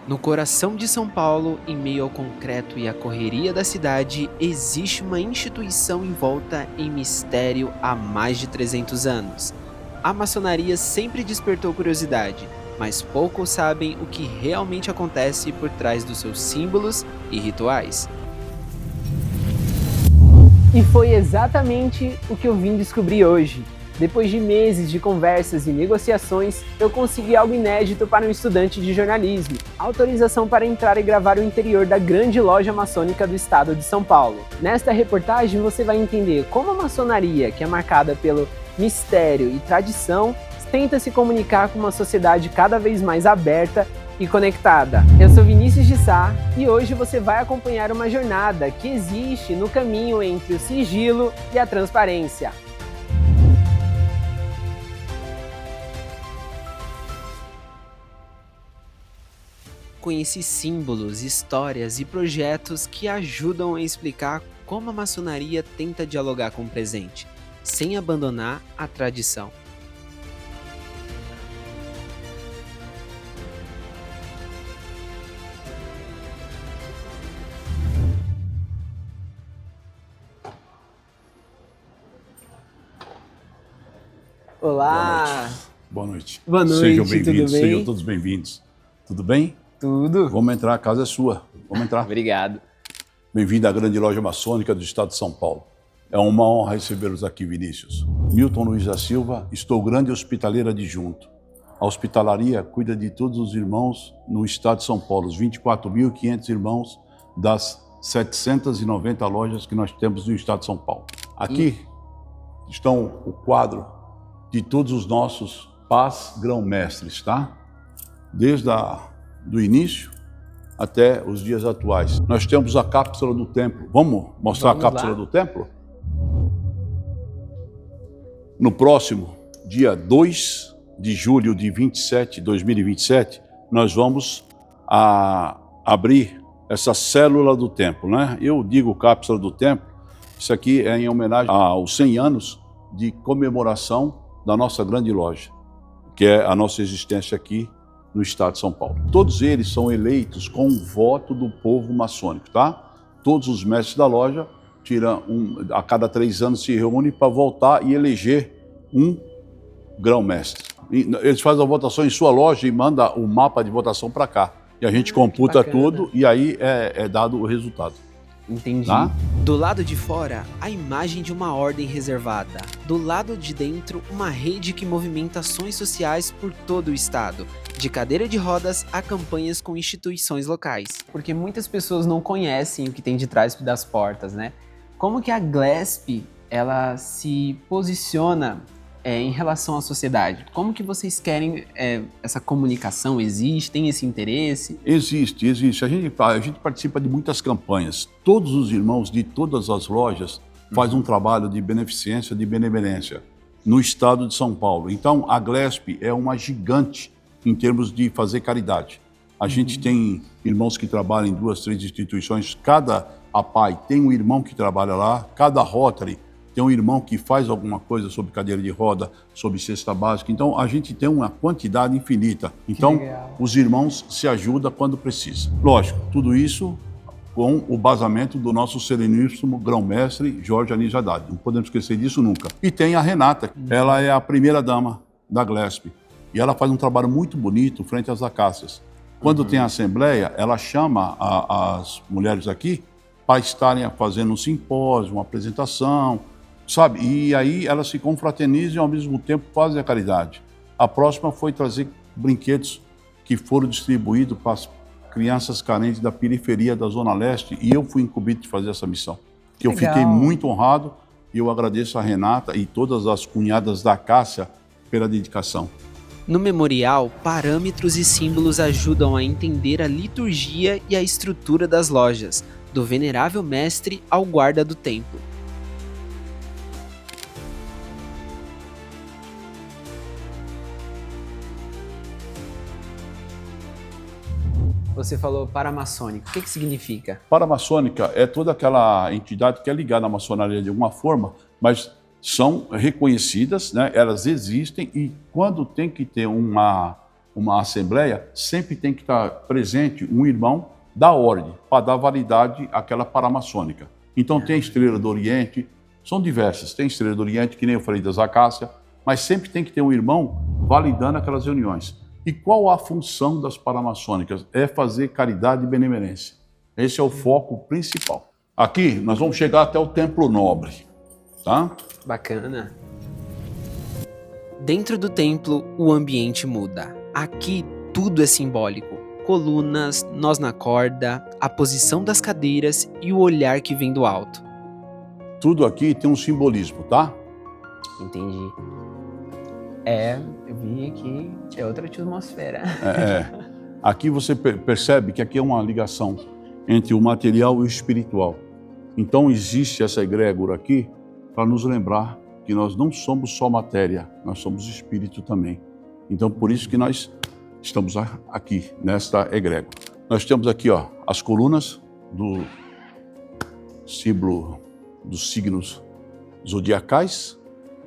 No coração de São Paulo, em meio ao concreto e à correria da cidade, existe uma instituição envolta em mistério há mais de 300 anos. A maçonaria sempre despertou curiosidade, mas poucos sabem o que realmente acontece por trás dos seus símbolos e rituais. E foi exatamente o que eu vim descobrir hoje. Depois de meses de conversas e negociações, eu consegui algo inédito para um estudante de jornalismo: autorização para entrar e gravar o interior da grande loja maçônica do estado de São Paulo. Nesta reportagem você vai entender como a maçonaria, que é marcada pelo mistério e tradição, tenta se comunicar com uma sociedade cada vez mais aberta e conectada. Eu sou Vinícius de Sá e hoje você vai acompanhar uma jornada que existe no caminho entre o sigilo e a transparência. Conheci símbolos, histórias e projetos que ajudam a explicar como a maçonaria tenta dialogar com o presente, sem abandonar a tradição. Olá! Boa noite. Boa noite, Sejam tudo bem-vindos, bem? sejam todos bem-vindos. Tudo bem? Tudo? Vamos entrar, a casa é sua. Vamos entrar. Obrigado. Bem-vindo à grande loja maçônica do estado de São Paulo. É uma honra recebê-los aqui, Vinícius. Milton Luiz da Silva, estou grande hospitaleiro adjunto. A hospitalaria cuida de todos os irmãos no estado de São Paulo, os 24.500 irmãos das 790 lojas que nós temos no estado de São Paulo. Aqui estão o quadro de todos os nossos paz grão-mestres, tá? Desde do início até os dias atuais. Nós temos a cápsula do templo. Vamos mostrar a cápsula do templo? No próximo dia 2 de julho de 2027, nós vamos abrir essa célula do templo, né? Eu digo cápsula do templo, isso aqui é em homenagem aos 100 anos de comemoração da nossa grande loja, que é a nossa existência aqui no estado de São Paulo. Todos eles são eleitos com o voto do povo maçônico, tá? Todos os mestres da loja a cada 3 anos se reúnem para votar e eleger um grão-mestre. Eles fazem a votação em sua loja e mandam o mapa de votação para cá. E a gente computa tudo e aí é dado o resultado. Entendi. Tá? Do lado de fora, a imagem de uma ordem reservada. Do lado de dentro, uma rede que movimenta ações sociais por todo o estado. De cadeira de rodas a campanhas com instituições locais. Porque muitas pessoas não conhecem o que tem de trás das portas, né? Como que a GLESP, ela se posiciona em relação à sociedade? Como que vocês querem essa comunicação? Existe? Tem esse interesse? Existe. A gente participa de muitas campanhas. Todos os irmãos de todas as lojas fazem um trabalho de beneficência, de benevolência no estado de São Paulo. Então, a GLESP é uma gigante em termos de fazer caridade. A gente tem irmãos que trabalham em 2, 3 instituições. Cada APAI tem um irmão que trabalha lá. Cada Rotary tem um irmão que faz alguma coisa sobre cadeira de roda, sobre cesta básica. Então, a gente tem uma quantidade infinita. Então, os irmãos se ajudam quando precisa. Lógico, tudo isso com o basamento do nosso sereníssimo grão-mestre Jorge Anísio Haddad. Não podemos esquecer disso nunca. E tem a Renata, ela é a primeira dama da GLESP. E ela faz um trabalho muito bonito frente às acácias. Quando tem a assembleia, ela chama as mulheres aqui para estarem fazendo um simpósio, uma apresentação, sabe? E aí elas se confraternizam e ao mesmo tempo fazem a caridade. A próxima foi trazer brinquedos que foram distribuídos para as crianças carentes da periferia da Zona Leste e eu fui incumbido de fazer essa missão. Que eu fiquei muito honrado e eu agradeço a Renata e todas as cunhadas da Cássia pela dedicação. No memorial, parâmetros e símbolos ajudam a entender a liturgia e a estrutura das lojas, do venerável mestre ao guarda do templo. Você falou paramaçônica. O que significa? Paramaçônica é toda aquela entidade que é ligada à maçonaria de alguma forma, mas são reconhecidas, né? Elas existem e quando tem que ter uma uma assembleia, sempre tem que estar presente um irmão da ordem, para dar validade àquela paramaçônica. Então tem a Estrela do Oriente, são diversas. Tem a Estrela do Oriente, que nem eu falei das Acácias, mas sempre tem que ter um irmão validando aquelas reuniões. E qual a função das paramaçônicas? É fazer caridade e benemerência. Esse é o foco principal. Aqui nós vamos chegar até o Templo Nobre, tá? Bacana. Dentro do templo, o ambiente muda. Aqui tudo é simbólico. Colunas, nós na corda, a posição das cadeiras e o olhar que vem do alto. Tudo aqui tem um simbolismo, tá? Entendi. Eu vi que é outra atmosfera. Aqui você percebe que aqui é uma ligação entre o material e o espiritual. Então existe essa egrégora aqui para nos lembrar que nós não somos só matéria, nós somos espírito também. Então por isso que nós estamos aqui, nesta egrégora. Nós temos aqui, ó, as colunas do símbolo dos signos zodiacais,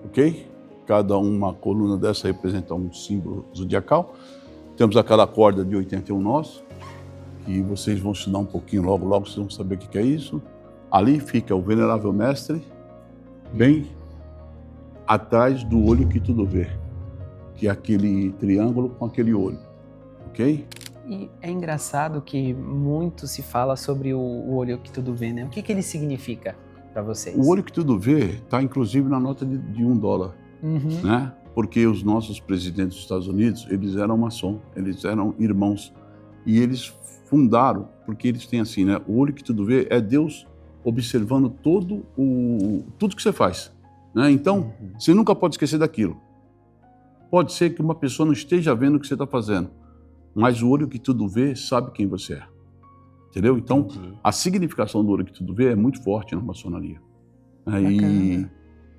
ok? Cada uma coluna dessa representa um símbolo zodiacal. Temos aquela corda de 81 nós, que vocês vão estudar um pouquinho logo, vocês vão saber o que é isso. Ali fica o Venerável Mestre, bem atrás do olho que tudo vê, que é aquele triângulo com aquele olho, ok? E é engraçado que muito se fala sobre o olho que tudo vê, né? O que ele significa para vocês? O olho que tudo vê está inclusive na nota de $1, né? Porque os nossos presidentes dos Estados Unidos, eles eram maçom, eles eram irmãos, e eles fundaram, porque eles têm assim, né? O olho que tudo vê é Deus observando tudo que você faz, né? Então, você nunca pode esquecer daquilo. Pode ser que uma pessoa não esteja vendo o que você está fazendo, mas o olho que tudo vê sabe quem você é. Entendeu? Então, a significação do olho que tudo vê é muito forte na maçonaria.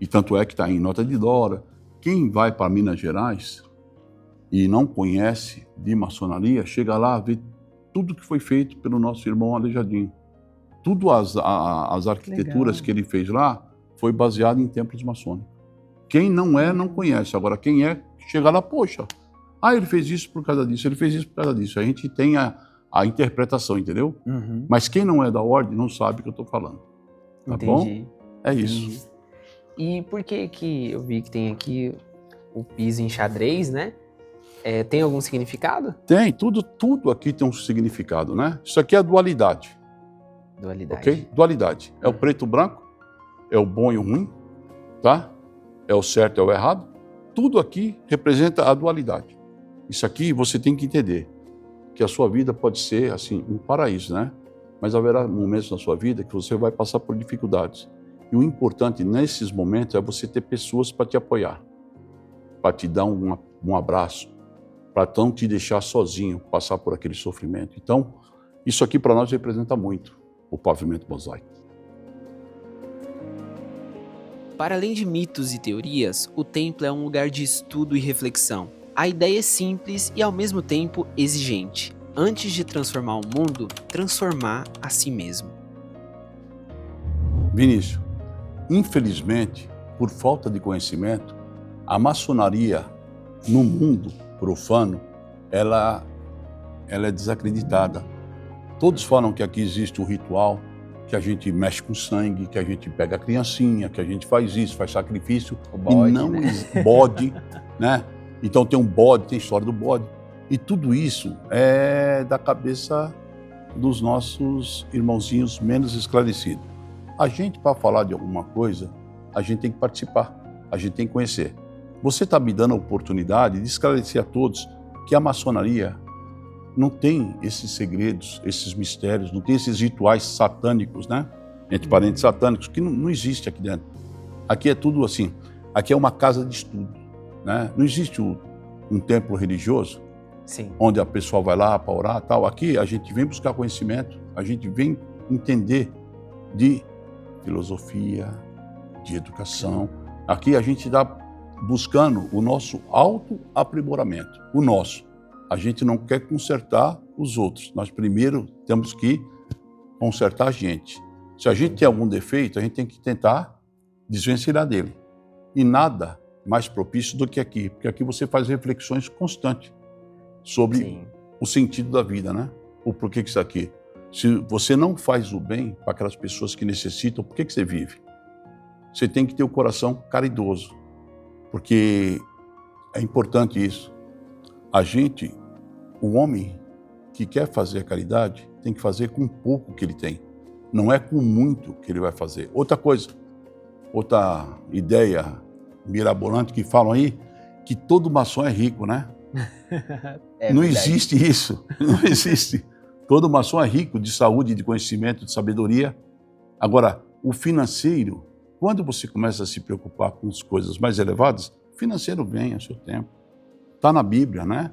E tanto é que está em nota de $. Quem vai para Minas Gerais e não conhece de maçonaria, chega lá a ver tudo que foi feito pelo nosso irmão Aleijadinho. Tudo as arquiteturas que ele fez lá foi baseado em templos maçônicos. Quem não é, não conhece. Agora, quem é, chega lá, poxa, ele fez isso por causa disso, ele fez isso por causa disso. A gente tem a interpretação, entendeu? Mas quem não é da ordem não sabe o que eu estou falando. Tá bom? É isso. E por que eu vi que tem aqui o piso em xadrez, né? Tem algum significado? Tem, tudo aqui tem um significado, né? Isso aqui é a dualidade. Dualidade. Ok? Dualidade. É o preto e o branco, é o bom e o ruim, tá? É o certo e o errado. Tudo aqui representa a dualidade. Isso aqui você tem que entender, que a sua vida pode ser, assim, um paraíso, né? Mas haverá momentos na sua vida que você vai passar por dificuldades. E o importante nesses momentos é você ter pessoas para te apoiar, para te dar um abraço, para não te deixar sozinho passar por aquele sofrimento. Então, isso aqui para nós representa muito o pavimento mosaico. Para além de mitos e teorias, o templo é um lugar de estudo e reflexão. A ideia é simples e ao mesmo tempo exigente. Antes de transformar o mundo, transformar a si mesmo. Vinícius, infelizmente, por falta de conhecimento, a maçonaria no mundo profano, ela é desacreditada. Todos falam que aqui existe um ritual, que a gente mexe com sangue, que a gente pega a criancinha, que a gente faz isso, faz sacrifício, o bode, e não bode, né? Então tem um bode, tem história do bode. E tudo isso é da cabeça dos nossos irmãozinhos menos esclarecidos. A gente, para falar de alguma coisa, a gente tem que participar, a gente tem que conhecer. Você está me dando a oportunidade de esclarecer a todos que a maçonaria não tem esses segredos, esses mistérios, não tem esses rituais satânicos, né? Entre parentes satânicos, que não existe aqui dentro. Aqui é tudo assim, aqui é uma casa de estudo, né? Não existe um templo religioso, sim, onde a pessoa vai lá para orar e tal. Aqui a gente vem buscar conhecimento, a gente vem entender de filosofia, de educação. Aqui a gente está buscando o nosso autoaprimoramento, o nosso. A gente não quer consertar os outros. Nós primeiro temos que consertar a gente. Se a gente tem algum defeito, a gente tem que tentar desvencilhar dele. E nada mais propício do que aqui, porque aqui você faz reflexões constantes. sobre Sim. o sentido da vida, né? O porquê que está aqui. Se você não faz o bem para aquelas pessoas que necessitam, por que você vive? Você tem que ter o coração caridoso, porque é importante isso. O homem que quer fazer a caridade, tem que fazer com pouco que ele tem. Não é com muito que ele vai fazer. Outra coisa, outra ideia mirabolante que falam aí, que todo maçom é rico, né? Não existe isso, não existe. Todo maçom é rico de saúde, de conhecimento, de sabedoria. Agora, o financeiro, quando você começa a se preocupar com as coisas mais elevadas, o financeiro vem ao seu tempo. Está na Bíblia, né?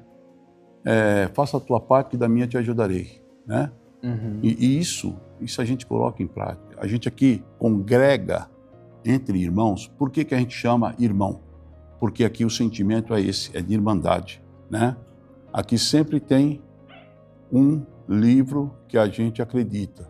Faça a tua parte que da minha te ajudarei, né? Uhum. E isso a gente coloca em prática. A gente aqui congrega entre irmãos. Por que a gente chama irmão? Porque aqui o sentimento é esse, é de irmandade, né? Aqui sempre tem um livro que a gente acredita.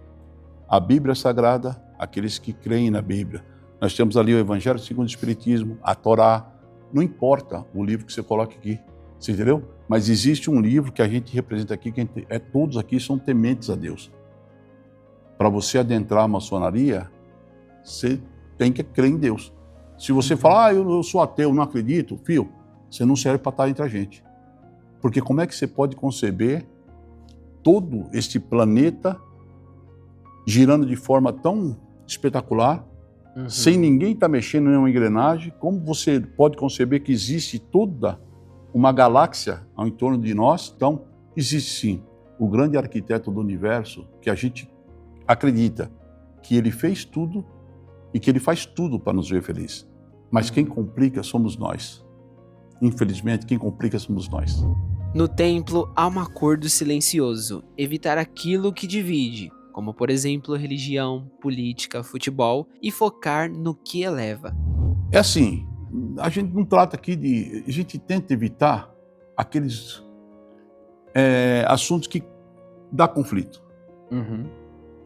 A Bíblia Sagrada, aqueles que creem na Bíblia. Nós temos ali o Evangelho segundo o Espiritismo, a Torá. Não importa o livro que você coloque aqui, você entendeu? Mas existe um livro que a gente representa aqui, que todos aqui são tementes a Deus. Para você adentrar a maçonaria, você tem que crer em Deus. Se você falar, eu sou ateu, não acredito, filho, você não serve para estar entre a gente. Porque como é que você pode conceber todo este planeta girando de forma tão espetacular, sem ninguém estar mexendo em nenhuma engrenagem? Como você pode conceber que existe toda uma galáxia ao entorno de nós? Então, existe sim o grande arquiteto do universo, que a gente acredita que ele fez tudo e que ele faz tudo para nos ver felizes. Mas quem complica somos nós. Infelizmente, quem complica somos nós. No templo, há um acordo silencioso, evitar aquilo que divide, como por exemplo religião, política, futebol, e focar no que eleva. É assim, a gente não trata aqui a gente tenta evitar aqueles assuntos que dá conflito.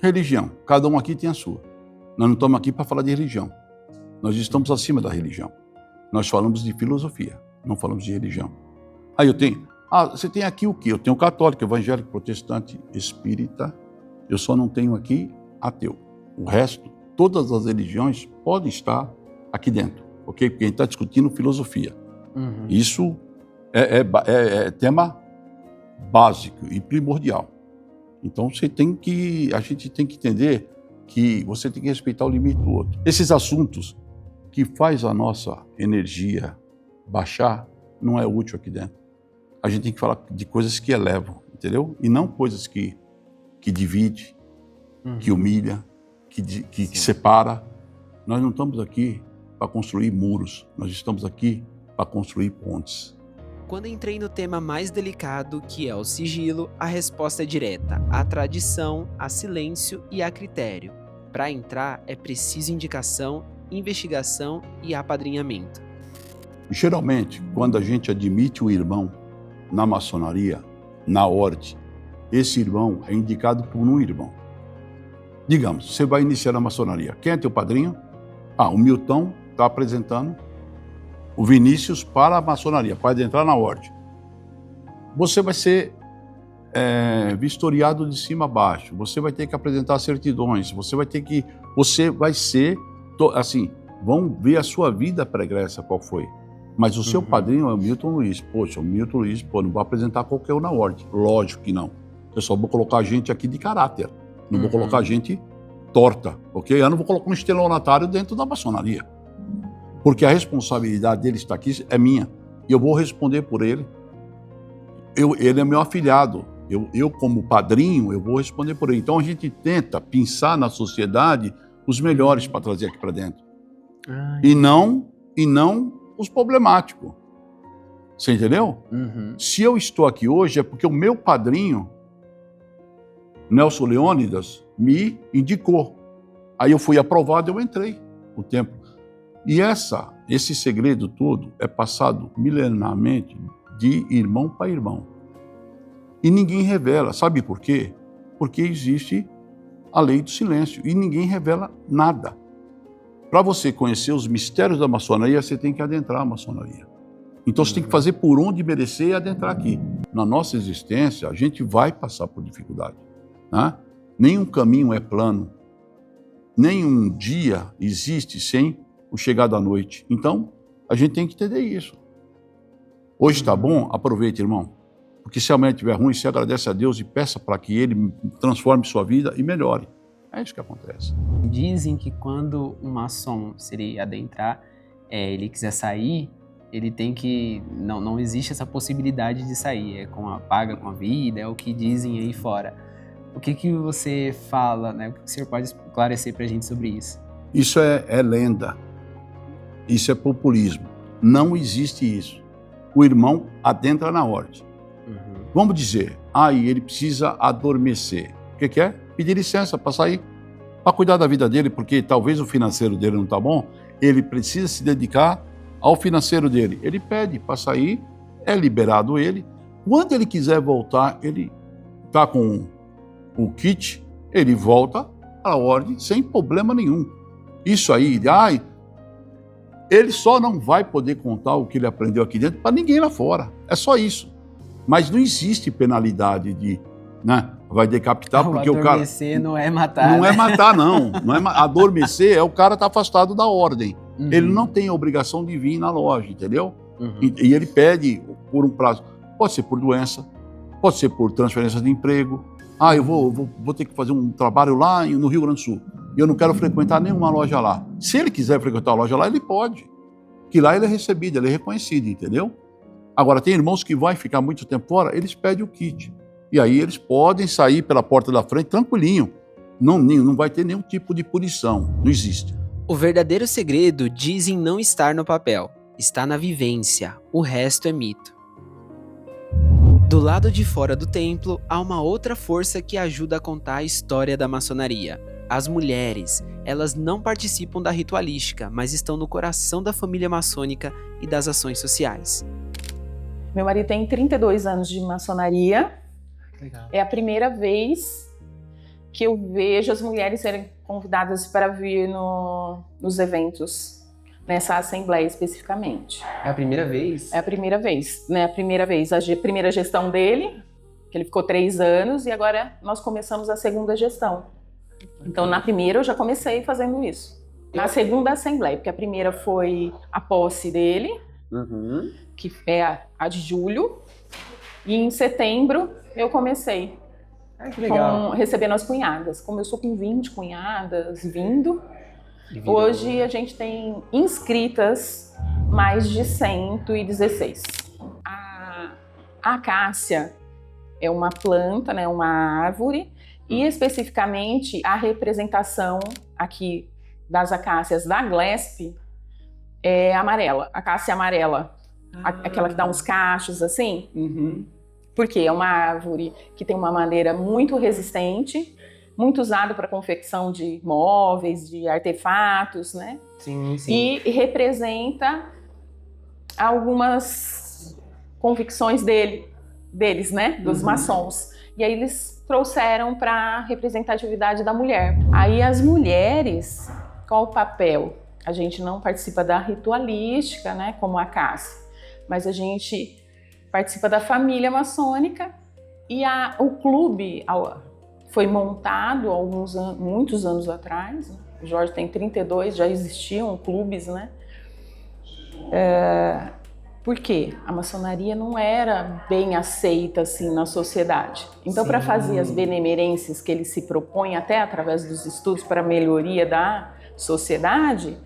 Religião, cada um aqui tem a sua. Nós não estamos aqui para falar de religião. Nós estamos acima da religião. Nós falamos de filosofia, não falamos de religião. Aí você tem aqui o quê? Eu tenho católico, evangélico, protestante, espírita. Eu só não tenho aqui ateu. O resto, todas as religiões podem estar aqui dentro, ok? Porque a gente está discutindo filosofia. Isso é tema básico e primordial. Então a gente tem que entender que você tem que respeitar o limite do outro. Esses assuntos que faz a nossa energia baixar não é útil aqui dentro. A gente tem que falar de coisas que elevam, entendeu? E não coisas que divide, que humilha, que separa. Nós não estamos aqui para construir muros, nós estamos aqui para construir pontes. Quando entrei no tema mais delicado, que é o sigilo, a resposta é direta: a tradição, a silêncio e a critério. Para entrar é preciso indicação, investigação e apadrinhamento. Geralmente, quando a gente admite o irmão na maçonaria, na ordem, esse irmão é indicado por um irmão. Digamos, você vai iniciar a maçonaria. Quem é teu padrinho? O Milton está apresentando o Vinícius para a maçonaria, para entrar na ordem. Você vai ser vistoriado de cima a baixo, você vai ter que apresentar certidões, você vai ser, assim, vão ver a sua vida pregressa qual foi. Mas o seu padrinho é o Milton Luiz. Poxa, o Milton Luiz, não vou apresentar qualquer um na ordem. Lógico que não. Eu só vou colocar gente aqui de caráter. Não vou colocar gente torta, ok? Eu não vou colocar um estelionatário dentro da maçonaria. Porque a responsabilidade dele estar aqui é minha. E eu vou responder por ele. Ele é meu afilhado. Eu, como padrinho, eu vou responder por ele. Então a gente tenta pensar na sociedade os melhores para trazer aqui para dentro. E não os problemáticos. Você entendeu? Se eu estou aqui hoje é porque o meu padrinho, Nelson Leônidas, me indicou. Aí eu fui aprovado, eu entrei no templo. E esse segredo todo é passado milenarmente de irmão para irmão. E ninguém revela. Sabe por quê? Porque existe a lei do silêncio e ninguém revela nada. Para você conhecer os mistérios da maçonaria, você tem que adentrar a maçonaria. Então você tem que fazer por onde merecer e adentrar aqui. Na nossa existência, a gente vai passar por dificuldade, né? Nenhum caminho é plano. Nenhum dia existe sem o chegar da noite. Então, a gente tem que entender isso. Hoje está bom? Aproveite, irmão. Porque se amanhã estiver ruim, você agradece a Deus e peça para que Ele transforme sua vida e melhore. É isso que acontece. Dizem que quando um maçom se adentrar, ele quiser sair, ele tem que... Não existe essa possibilidade de sair. É com a paga com a vida, é o que dizem aí fora. O que você fala, né? O que o senhor pode esclarecer para a gente sobre isso? Isso é lenda. Isso é populismo. Não existe isso. O irmão adentra na ordem. Vamos dizer, ele precisa adormecer. O que é? Pedir licença para sair, para cuidar da vida dele, porque talvez o financeiro dele não está bom, ele precisa se dedicar ao financeiro dele. Ele pede para sair, é liberado ele. Quando ele quiser voltar, ele está com o kit, ele volta à ordem sem problema nenhum. Isso aí, ele só não vai poder contar o que ele aprendeu aqui dentro para ninguém lá fora. É só isso. Mas não existe penalidade de, né, vai decapitar porque o cara... Adormecer não é matar. Não é matar, não. Adormecer é o cara estar afastado da ordem. Ele não tem a obrigação de vir na loja, entendeu? E ele pede por um prazo. Pode ser por doença, pode ser por transferência de emprego. Eu vou ter que fazer um trabalho lá no Rio Grande do Sul. E eu não quero frequentar nenhuma loja lá. Se ele quiser frequentar a loja lá, ele pode. Que lá ele é recebido, ele é reconhecido, entendeu? Agora, tem irmãos que vão ficar muito tempo fora, eles pedem o kit. E aí eles podem sair pela porta da frente tranquilinho. Não vai ter nenhum tipo de punição. Não existe. O verdadeiro segredo dizem não estar no papel. Está na vivência. O resto é mito. Do lado de fora do templo, há uma outra força que ajuda a contar a história da maçonaria. As mulheres. Elas não participam da ritualística, mas estão no coração da família maçônica e das ações sociais. Meu marido tem 32 anos de maçonaria. Legal. É a primeira vez que eu vejo as mulheres serem convidadas para vir nos eventos, nessa assembleia especificamente. É a primeira vez? É a primeira vez, né? A primeira gestão dele, que ele ficou 3 anos, e agora nós começamos a segunda gestão. Então, na primeira eu já comecei fazendo isso. Na segunda assembleia, porque a primeira foi a posse dele, que é a de julho, e em setembro eu comecei que legal. Recebendo as cunhadas. Como eu sou com 20 cunhadas vindo, hoje a gente tem inscritas mais de 116. A acácia é uma planta, né, uma árvore, e especificamente a representação aqui das acácias da Glesp é amarela, acácia amarela. Aquela que dá uns cachos assim. Porque é uma árvore que tem uma madeira muito resistente, muito usada para confecção de móveis, de artefatos, né? Sim. E representa algumas convicções deles, né? Dos maçons. E aí eles trouxeram para a representatividade da mulher. Aí as mulheres, qual o papel? A gente não participa da ritualística, né? Como a Cássia, mas a gente participa da família maçônica e o clube foi montado muitos anos atrás. Né? O Jorge tem 32, já existiam clubes, né? Por quê? A maçonaria não era bem aceita assim na sociedade. Então, para fazer as benemerências que ele se propõe, até através dos estudos para a melhoria da sociedade,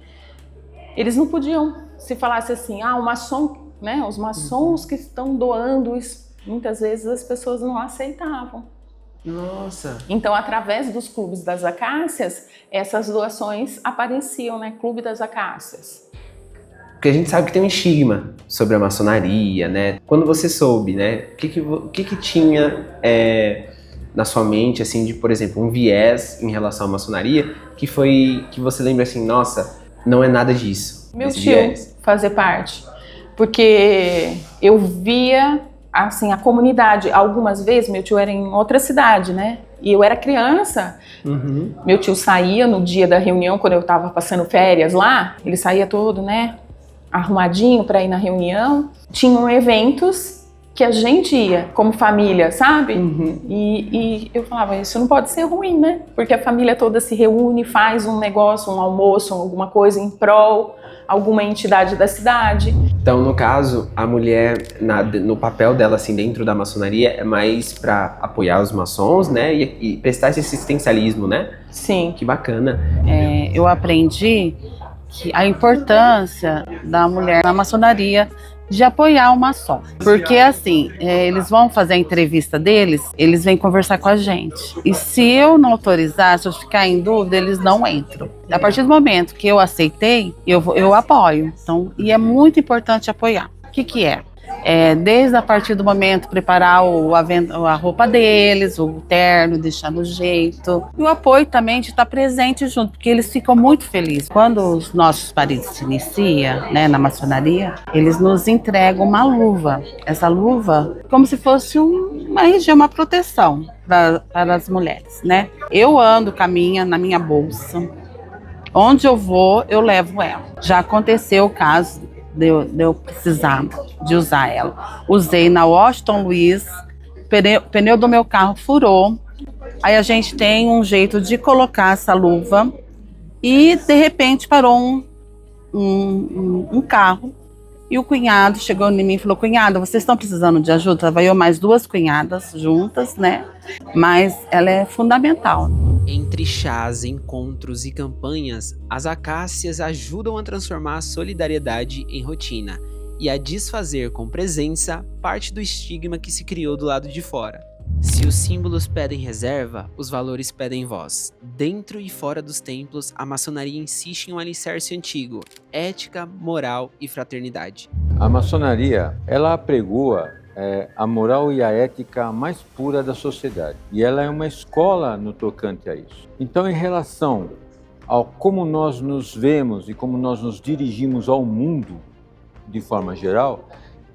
eles não podiam, se falasse assim, o maçom, né, os maçons que estão doando isso, muitas vezes as pessoas não aceitavam. Nossa! Então, através dos clubes das acácias, essas doações apareciam, né? Clube das acácias. Porque a gente sabe que tem um estigma sobre a maçonaria, né? Quando você soube, né? O que tinha na sua mente, assim, de, por exemplo, um viés em relação à maçonaria, que você lembra assim, nossa, não é nada disso. Meu tio fazer parte. Porque eu via, assim, a comunidade. Algumas vezes, meu tio era em outra cidade, né? E eu era criança. Meu tio saía no dia da reunião, quando eu estava passando férias lá, ele saía todo, né? arrumadinho para ir na reunião. Tinham eventos que a gente ia como família, sabe? E eu falava, isso não pode ser ruim, né? Porque a família toda se reúne, faz um negócio, um almoço, alguma coisa em prol, alguma entidade da cidade. Então, no caso, a mulher, no papel dela, assim, dentro da maçonaria, é mais para apoiar os maçons, né? E prestar esse assistencialismo, né? Sim. Que bacana. Eu aprendi que a importância da mulher na maçonaria de apoiar o maçom. Porque assim, eles vão fazer a entrevista deles, eles vêm conversar com a gente. E se eu não autorizar, se eu ficar em dúvida, eles não entram. A partir do momento que eu aceitei, eu apoio. Então, e é muito importante apoiar. O que é? Desde a partir do momento preparar a roupa deles, o terno, deixar no jeito. E o apoio também de estar presente junto, porque eles ficam muito felizes. Quando os nossos pares se iniciam, né, na maçonaria, eles nos entregam uma luva. Essa luva, como se fosse uma proteção para as mulheres, né? Eu ando com a minha na minha bolsa. Onde eu vou, eu levo ela. Já aconteceu o caso de eu precisar de usar ela. Usei na Washington Luiz, pneu do meu carro furou, aí a gente tem um jeito de colocar essa luva e de repente parou um carro e o cunhado chegou em mim e falou, cunhada, vocês estão precisando de ajuda? Tava eu mais 2 cunhadas juntas, né? Mas ela é fundamental. Entre chás, encontros e campanhas, as acácias ajudam a transformar a solidariedade em rotina e a desfazer com presença parte do estigma que se criou do lado de fora. Se os símbolos pedem reserva, os valores pedem voz. Dentro e fora dos templos, a maçonaria insiste em um alicerce antigo: ética, moral e fraternidade. A maçonaria, ela apregoa a moral e a ética mais pura da sociedade. E ela é uma escola no tocante a isso. Então, em relação ao como nós nos vemos e como nós nos dirigimos ao mundo, de forma geral,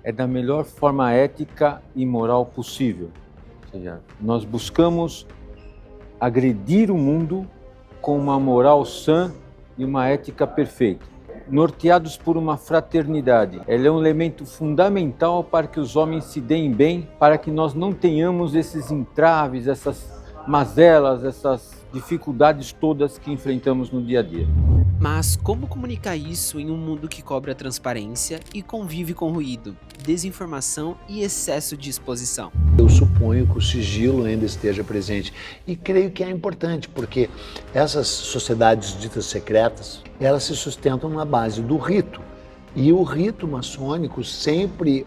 é da melhor forma ética e moral possível. Ou seja, nós buscamos agredir o mundo com uma moral sã e uma ética perfeita, norteados por uma fraternidade. Ela é um elemento fundamental para que os homens se deem bem, para que nós não tenhamos esses entraves, essas mazelas, essas dificuldades todas que enfrentamos no dia a dia. Mas como comunicar isso em um mundo que cobra transparência e convive com ruído, desinformação e excesso de exposição? Eu suponho que o sigilo ainda esteja presente e creio que é importante, porque essas sociedades ditas secretas, elas se sustentam na base do rito, e o rito maçônico sempre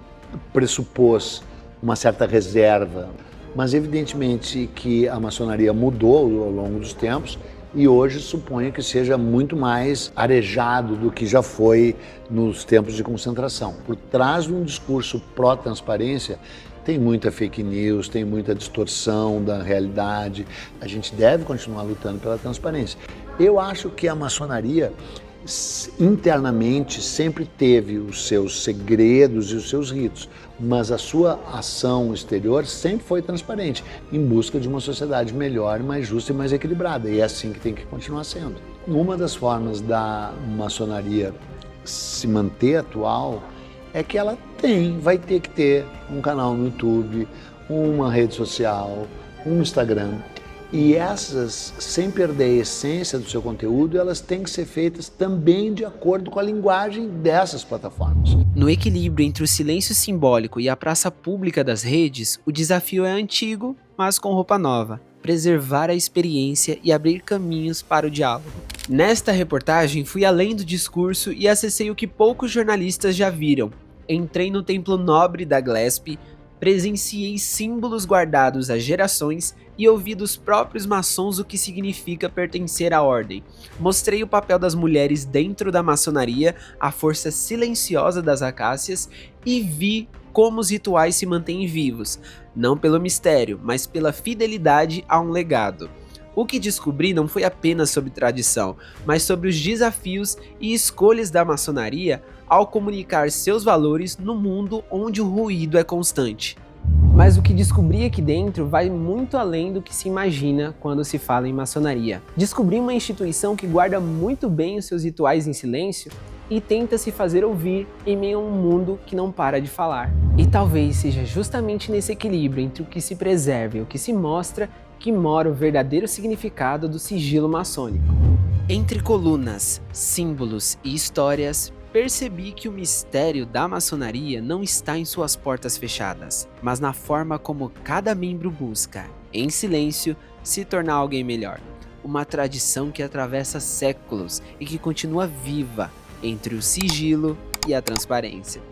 pressupôs uma certa reserva, mas evidentemente que a maçonaria mudou ao longo dos tempos e hoje suponho que seja muito mais arejado do que já foi nos tempos de concentração. Por trás de um discurso pró-transparência tem muita fake news, tem muita distorção da realidade. A gente deve continuar lutando pela transparência. Eu acho que a maçonaria internamente sempre teve os seus segredos e os seus ritos, mas a sua ação exterior sempre foi transparente, em busca de uma sociedade melhor, mais justa e mais equilibrada, e é assim que tem que continuar sendo. Uma das formas da maçonaria se manter atual é que ela vai ter que ter um canal no YouTube, uma rede social, um Instagram. E essas, sem perder a essência do seu conteúdo, elas têm que ser feitas também de acordo com a linguagem dessas plataformas. No equilíbrio entre o silêncio simbólico e a praça pública das redes, o desafio é antigo, mas com roupa nova: preservar a experiência e abrir caminhos para o diálogo. Nesta reportagem, fui além do discurso e acessei o que poucos jornalistas já viram. Entrei no templo nobre da Glesp, presenciei símbolos guardados há gerações e ouvi dos próprios maçons o que significa pertencer à ordem. Mostrei o papel das mulheres dentro da maçonaria, a força silenciosa das acácias, e vi como os rituais se mantêm vivos, não pelo mistério, mas pela fidelidade a um legado. O que descobri não foi apenas sobre tradição, mas sobre os desafios e escolhas da maçonaria ao comunicar seus valores no mundo onde o ruído é constante. Mas o que descobri aqui dentro vai muito além do que se imagina quando se fala em maçonaria. Descobri uma instituição que guarda muito bem os seus rituais em silêncio e tenta se fazer ouvir em meio a um mundo que não para de falar. E talvez seja justamente nesse equilíbrio entre o que se preserva e o que se mostra que mora o verdadeiro significado do sigilo maçônico. Entre colunas, símbolos e histórias, percebi que o mistério da maçonaria não está em suas portas fechadas, mas na forma como cada membro busca, em silêncio, se tornar alguém melhor. Uma tradição que atravessa séculos e que continua viva entre o sigilo e a transparência.